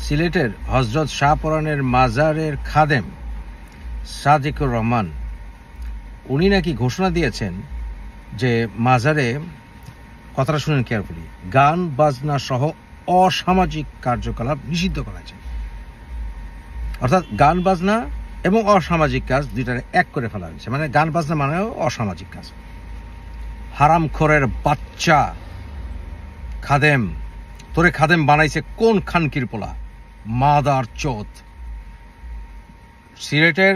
সিলেটের হজরত শাহপরানের মাজারের খাদেম সাদিকুর রহমান উনি নাকি ঘোষণা দিয়েছেন যে মাজারে, কথাটা শুনেন কেয়ারফুলি, গান বাজনা সহ অসামাজিক কার্যকলাপ নিষিদ্ধ করা আছে। অর্থাৎ গান বাজনা এবং অসামাজিক কাজ দুইটারে এক করে ফেলা হয়েছে। মানে গান বাজনা মানেও অসামাজিক কাজ। হারামখোরের বাচ্চা খাদেম, তোরে খাদেম বানাইছে কোন খানকির পোলা, মাদার চোদ। সিলেটের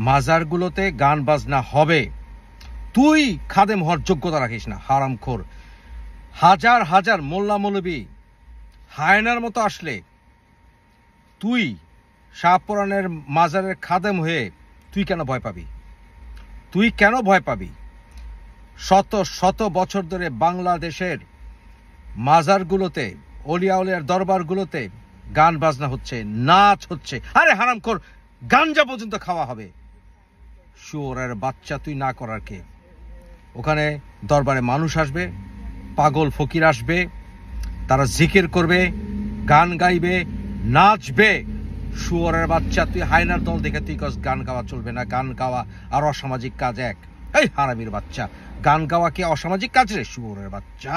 মাজারগুলোতে গান বাজনা হবে, তুই খাদেম হওয়ার যোগ্যতা রাখিস না, হারামখোর। হাজার হাজার মোল্লা মৌলবী হায়নার মতো আসলে তুই শাহপরানের মাজারের খাদেম হয়ে তুই কেন ভয় পাবি? তুই কেন ভয় পাবি? শত শত বছর ধরে বাংলাদেশের মাজারগুলোতে, অলিয়া উলিয়ার দরবারগুলোতে গান বাজনা হচ্ছে, নাচ হচ্ছে। আরে হারামখোর, গাঞ্জা পর্যন্ত খাওয়া হবে। শুয়োরের বাচ্চা, তুই না করার কে? ওখানে দরবারে মানুষ আসবে, পাগল ফকির আসবে, তারা জিকির করবে, গান গাইবে, নাচবে। শুয়োরের বাচ্চা, তুই হায়নার দল দেখে তুই গান গাওয়া চলবে না। গান গাওয়া আর অসামাজিক কাজ এক। এই হারামির বাচ্চা, গান গাওয়া কি অসামাজিক কাজ রে? শুয়োরের বাচ্চা,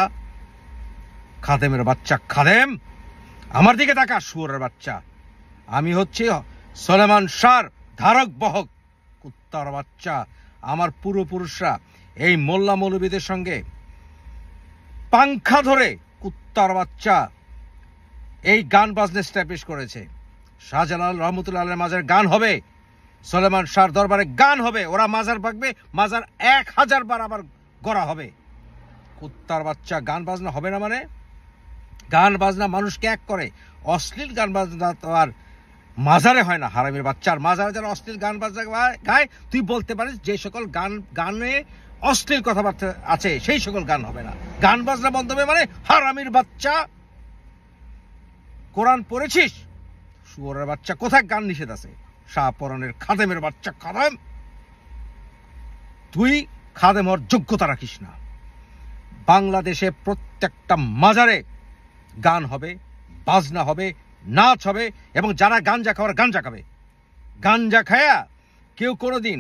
খাদেমের বাচ্চা, খাদেম আমার দিকে তাকা। শুয়োরের বাচ্চা, আমি হচ্ছে সলেমান শাহর ধারক বহক, কুত্তার বাচ্চা। আমার পূর্বপুরুষরা এই মোল্লা মৌলবীদের সঙ্গে পাংখা ধরে, কুত্তার বাচ্চা, এই গান বাজনা এস্টাবলিশ করেছে। শাহজালাল রহমতুল্লাহ আলাইহির মাজারে গান হবে, সলেমান শাহর দরবারে গান হবে। ওরা মাজার ভাগবে, মাজার 1000 বার আবার গড়া হবে। কুত্তার বাচ্চা, গান বাজনা হবে না মানে? গান বাজনা মানুষকে এক করে। অশ্লীল গান বাজনা তো আর মাজারে হয় না, হারামির বাচ্চার। মাজারে যারা অশ্লীল গান বাজনা গায়, তুই বলতে পারিস যে সকল গানে অশ্লীল কথাবার্তা আছে সেই সকল গান হবে না। গান বাজনা বন্ধ হবে মানে? হারামির বাচ্চা, কোরআন পড়েছিস? শুয়োরের বাচ্চা, কোথায় গান নিষেধ আছে? শাহপরানের খাদেমের বাচ্চা, খাদেম, তুই খাদেম হওয়ার যোগ্যতা রাখিস না। বাংলাদেশে প্রত্যেকটা মাজারে গান হবে, বাজনা হবে, নাচ হবে, এবং যারা গাঞ্জা খাওয়ার গাঞ্জা খাবে। গাঞ্জা খায়া কেউ কোনোদিন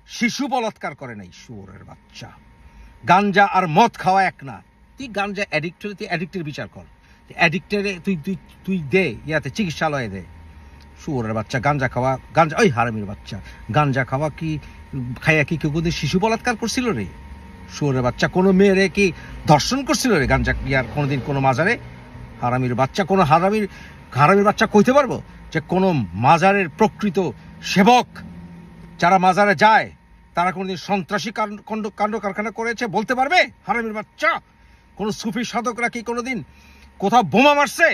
শিশু বলাৎকার করে নাই। শুয়োরের বাচ্চা, গাঞ্জা আর মদ খাওয়া এক না। তুই গাঞ্জা অ্যাডিক্ট হলে তুই অ্যাডিক্টের বিচার কর। অ্যাডিক্টের তুই দে ইয়াতে, চিকিৎসালয়ে দে। শুয়োরের বাচ্চা, গাঞ্জা খাওয়া, গাঞ্জা, ওই হারামির বাচ্চা, গাঞ্জা খাওয়া কি খাইয়া কি কেউ কোনোদিন শিশু বলাৎকার করছিল রে? শুয়োরের বাচ্চা, কোনো মেয়েরে কি ধর্ষণ করছিল রে গাঞ্জা ইয়ার কোনোদিন কোনো মাজারে? হারামির বাচ্চা, কোনো হারামির বাচ্চা কইতে পারবো যে কোনো মাজারের প্রকৃত সেবক যারা মাজারে যায় তারা কোনোদিন সন্ত্রাসী কাণ্ড কারখানা করেছে বলতে পারবে? হারামির বাচ্চা, কোন সুফি সাধকরা কি কোনোদিন কোথাও বোমা মারছে?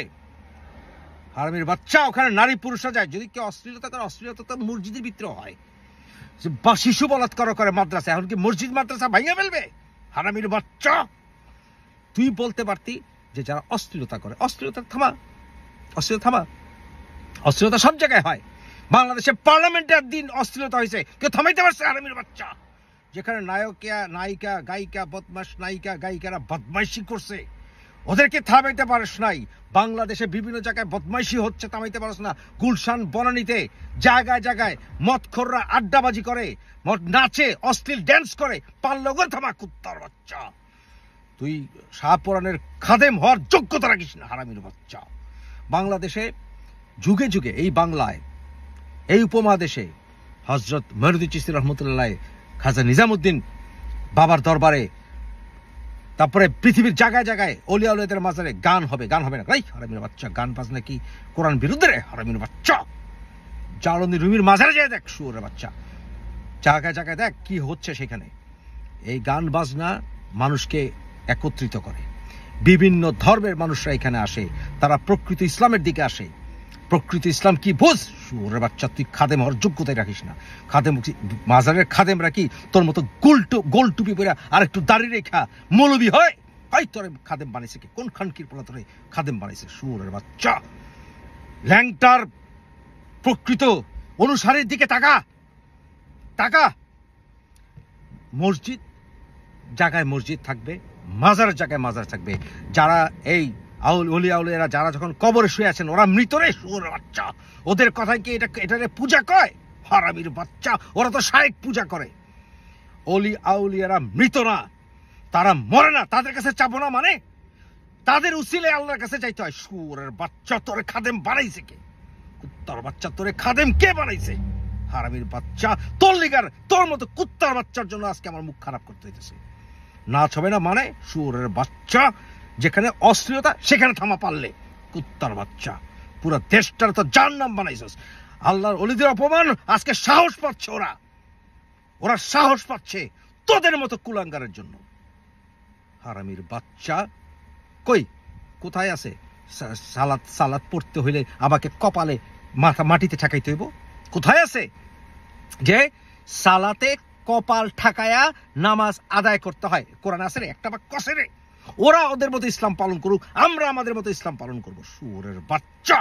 হারামির বাচ্চা, ওখানে নারী পুরুষরা যায়। যদি কেউ অশ্লীলতা করে, অশ্লীলতা তো মসজিদের ভিতরে হয়, বা শিশু বলাৎকার করে মাদ্রাসা, এখন কি মসজিদ মাদ্রাসা ভাঙিয়ে ফেলবে? হারামির বাচ্চা, তুই বলতে পারতি যে যারা অশ্লীলতা করে, অশ্লীলতা থামা, অশ্লীলতা থামা। অশ্লীলতা সব জায়গায় হয়। বাংলাদেশে পার্লামেন্টের দিন অশ্লীলতা হয়েছে, কেউ থামাইতে পারছে? হারামির বাচ্চা, যেখানে নায়িকা গায়িকা, বদমাশ নায়িকা গায়িকারা বদমাইশি করছে, ওদেরকে থামাইতে পারিস নাই। বাংলাদেশে বিভিন্ন জায়গায় বদমাইশি হচ্ছে, থামাইতে পারিস না। গুলশান বনানীতে জায়গায় জায়গায় মদখোররা আড্ডাবাজি করে, মদ নাচে, অশ্লীল ড্যান্স করে, পারলে ওগুলো থামা, কুত্তার বাচ্চা। তুই শাহপরানের খাদেম হওয়ার যোগ্যতা রাখিস না, হারামির বাচ্চা। বাংলাদেশে যুগে যুগে, এই বাংলায়, এই উপমহাদেশে হজরত মঈনুদ্দিন চিশতি রহমতুল্লাহ, খাজা নিজামুদ্দিন বাবার দরবারে, তারপরে পৃথিবীর জায়গায় জায়গায় অলিয়া উলিয়াদের মাজারে গান হবে, গান হবে না? এই হারামির বাচ্চা, গান বাজনা কি কোরআন বিরুদ্ধে রে? হারামির বাচ্চা, জালন্দি রুমির মাজারে যায় দেখ, শুয়োরের বাচ্চা, জায়গায় জায়গায় দেখ কি হচ্ছে সেখানে। এই গান বাজনা মানুষকে একত্রিত করে। বিভিন্ন ধর্মের মানুষরা এখানে আসে, তারা প্রকৃত ইসলামের দিকে আসে। প্রকৃত ইসলাম কি বোঝ? শুয়োরের বাচ্চা, তুই খাদেম হওয়ার যোগ্যতাই রাখিস না। খাদেম, মাজারের খাদেমরা কি তোর মতো গোল টুপি পরে আর একটু দাড়ি রেখা মৌলবি হয়? তোর খাদেম বানাইছে কি? কোন খানকির পোলা তোরে খাদেম বানাইছে? শুয়োরের বাচ্চা, ল্যাংটার প্রকৃত অনুসারীর দিকে তাকা। মসজিদ জায়গায় মসজিদ থাকবে, মাজারের জায়গায় মাজার থাকবে। যারা এই অলি আউলিয়ারা যারা যখন কবরে শুয়ে আছেন ওরা মৃত রে, শুয়োরের বাচ্চা। ওদের কথায় কি এটারে পূজা কয়? হারামির বাচ্চা, ওরা তো শায়েক পূজা করে। অলি আউলিয়ারা মৃত না, তারা মরে না, তাদের কাছে চাবো না মানে তাদের উসিলে আল্লাহর কাছে চাইতে হয়। শুয়োরের বাচ্চা, তোরে খাদেম বানাইছে কে? কুত্তার বাচ্চা, তোরে খাদেম কে বানাইছে? হারামির বাচ্চা, তোর লিগার তোর মতো কুত্তার বাচ্চার জন্য আজকে আমার মুখ খারাপ করতে হইতেছে। নাচ হবে না মানে শুয়োরের বাচ্চা, যেখানে অশ্লীলতা সেখানে থামা পারলে। কুত্তার বাচ্চা, পুরো দেশটার তো জাহান্নাম বানাইছস। আল্লাহর ওলিদের অপমান আজকে সাহস পাচ্ছে, ওরা সাহস পাচ্ছে তোদের মতো কুলাঙ্গারের জন্য। হারামির বাচ্চা কই, কোথায় আছে? সালাত পড়তে হইলে আমাকে কপালে মাটিতে ঠেকাইতে হইব? কোথায় আছে যে সালাতে কপাল ঠাকায়া নামাজ আদায় করতে হয়? কোরআন আছে রে? একটা বাক্য আছে রে? ওরা ওদের মতো ইসলাম পালন করুক, আমরা আমাদের মতো ইসলাম পালন করবো। শুয়োরের বাচ্চা,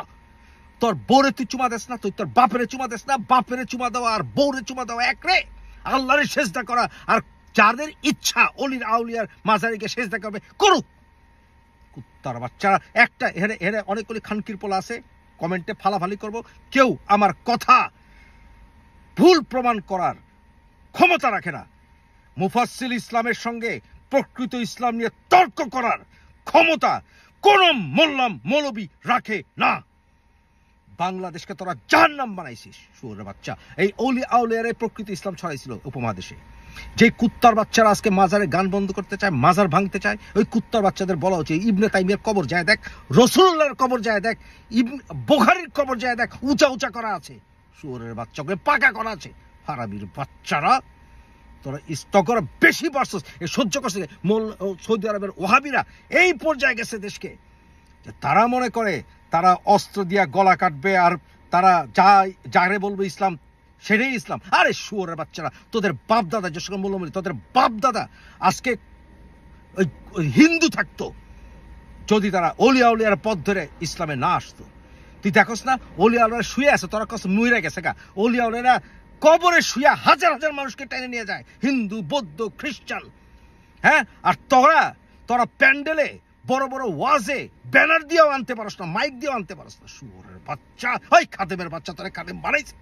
তোর বউরে তুই চুমা দেস না, তুই তোর বাপেরে চুমা দেস না। বাপেরে চুমা দেওয়া আর বউরে চুমা দেওয়া এক রে। আল্লাহরে সেজদা করা আর যাদের ইচ্ছা অলির আউলিয়ার মাজারিকে সেজদা করবে করুক। কুত্তার বাচ্চারা একটা হেরে অনেকগুলি খানকির পোলা আছে, কমেন্টে ফালাফালি করব, কেউ আমার কথা ভুল প্রমাণ করার ক্ষমতা রাখে না। মুফাসসিল ইসলামের সঙ্গে প্রকৃত ইসলাম নিয়ে তর্ক করার ক্ষমতা কোন মোল্লা মৌলবী রাখে না। বাংলাদেশকে তোরা জাহান্নাম বানাইছিস শুয়োরের বাচ্চা। এই অলি আউলিয়ারে প্রকৃত ইসলাম ছড়াইছিল উপমহাদেশে। যে কুত্তার বাচ্চারা আজকে মাজারে গান বন্ধ করতে চায়, মাজার ভাঙতে চায়, ওই কুত্তার বাচ্চাদের বলা উচিত ইবনে তাইমিয়ার কবর যায় দেখ, রাসূলুল্লাহর কবর যায় দেখ, বুখারীর কবর যায় দেখ, উঁচা উঁচা করা আছে। শুয়োরের বাচ্চাকে পাকা করা আছে। হারামির বাচ্চারা, তোরা ইস্তকর বেশি পারছিস, সহ্য করছে। সৌদি আরবের ওহাবিরা এই পর্যায়ে গেছে দেশকে, তারা মনে করে তারা অস্ত্র দিয়া গলা কাটবে আর তারা যারে বলবে ইসলাম সেটাই ইসলাম। আরে শুয়োরের বাচ্চারা, তোদের বাপ দাদা যে সকল মূল্যমূল্য, তোদের বাপ দাদা আজকে ওই হিন্দু থাকতো যদি তারা অলি আউলিয়ার পথ ধরে ইসলামে না আসতো। তুই দেখোস না অলি আউলিয়ারা শুয়ে আছে, তোরা কষ্ট মইরা গেছে গা। অলি আউলিয়ারা কবরে শুয়ে হাজার হাজার মানুষকে টেনে নিয়ে যায়, হিন্দু বৌদ্ধ খ্রিস্টান। হ্যাঁ, আর তোরা প্যান্ডেলে বড় বড় ওয়াজে ব্যানার দিয়েও আনতে পারস না, মাইক দিয়েও আনতে পারস না। শুয়োরের বাচ্চা, ওই খাদেমের বাচ্চা, তোরা খাদেম বানাইছে।